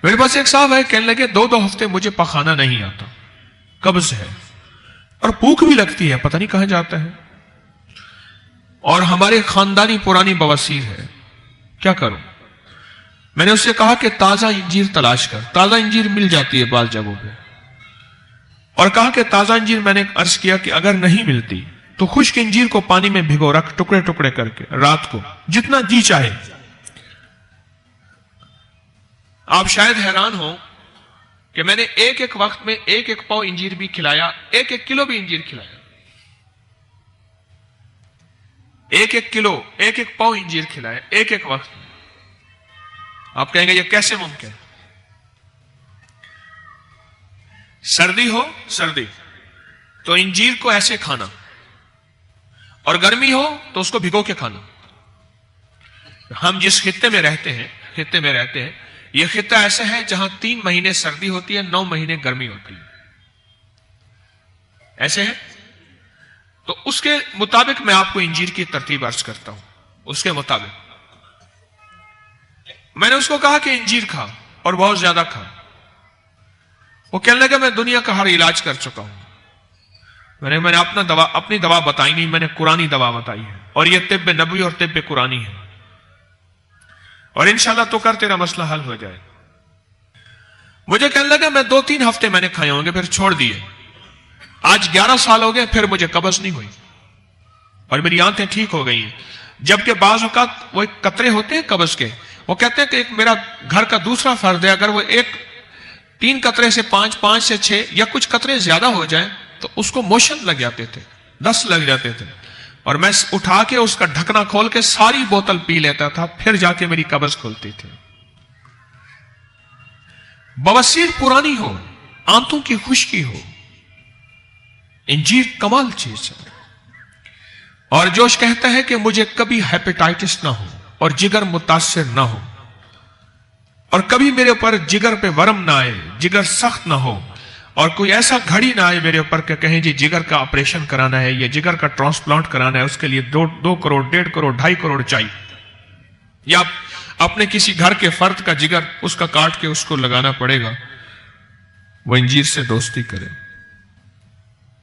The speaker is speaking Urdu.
میرے پاس ایک صاحب ہے، کہنے لگے 2 ہفتے مجھے پخانا نہیں آتا، قبض ہے اور بھوک بھی لگتی ہے، پتہ نہیں کہاں جاتا ہے، اور ہمارے خاندانی پرانی بواسیر ہے، کیا کروں؟ میں نے اس سے کہا کہ تازہ انجیر تلاش کر، تازہ انجیر مل جاتی ہے بعض جگہوں پہ، اور کہا کہ تازہ انجیر، میں نے عرض کیا کہ اگر نہیں ملتی تو خشک انجیر کو پانی میں بھگو رکھ، ٹکڑے ٹکڑے کر کے رات کو جتنا جی چاہے۔ آپ شاید حیران ہوں کہ میں نے ایک وقت میں 1 پاؤ انجیر بھی کھلایا، 1 کلو بھی انجیر کھلایا، 1 کلو 1 پاؤ انجیر کھلایا ایک وقت میں۔ آپ کہیں گے یہ کیسے ممکن؟ سردی ہو، سردی تو انجیر کو ایسے کھانا، اور گرمی ہو تو اس کو بھگو کے کھانا۔ ہم جس خطے میں رہتے ہیں یہ خطہ ایسا ہے جہاں 3 مہینے سردی ہوتی ہے، 9 مہینے گرمی ہوتی ہے، ایسے ہے۔ تو اس کے مطابق میں آپ کو انجیر کی ترتیب عرض کرتا ہوں۔ اس کے مطابق میں نے اس کو کہا کہ انجیر کھا، اور بہت زیادہ کھا۔ وہ کہنے لگا میں دنیا کا ہر علاج کر چکا ہوں، میں نے اپنی دوا بتائی نہیں، میں نے قرآنی دوا بتائی ہے، اور یہ طب نبوی اور طب قرآنی ہے، اور انشاءاللہ تو کر تیرا مسئلہ حل ہو جائے۔ مجھے کہنے لگا میں 2-3 ہفتے میں نے کھائے ہوں گے، پھر چھوڑ دیے۔ آج 11 سال ہو گئے، پھر مجھے قبض نہیں ہوئی، اور میری آنتیں ٹھیک ہو گئی ہیں۔ جبکہ بعض اوقات وہ ایک قطرے ہوتے ہیں قبض کے، وہ کہتے ہیں کہ ایک میرا گھر کا دوسرا فرد ہے، اگر وہ 3 قطرے سے 5 سے 6 یا کچھ قطرے زیادہ ہو جائیں تو اس کو موشن لگ جاتے تھے، 10 لگ جاتے تھے، اور میں اٹھا کے اس کا ڈھکنا کھول کے ساری بوتل پی لیتا تھا، پھر جا کے میری قبض کھلتی تھی۔ بواسیر پرانی ہو، آنتوں کی خشکی ہو، انجیر کمال چیز ہے۔ اور جوش کہتا ہے کہ مجھے کبھی ہیپیٹائٹس نہ ہو اور جگر متاثر نہ ہو، اور کبھی میرے اوپر جگر پہ ورم نہ آئے، جگر سخت نہ ہو، اور کوئی ایسا گھڑی نہ آئے میرے اوپر کہ کہیں جی جگر کا آپریشن کرانا ہے یا جگر کا ٹرانسپلانٹ کرانا ہے، اس کے لیے 2 کروڑ 1.5 کروڑ 2.5 کروڑ چاہیے، یا اپنے کسی گھر کے فرد کا جگر اس کا کاٹ کے اس کو لگانا پڑے گا۔ وہ انجیر سے دوستی کرے۔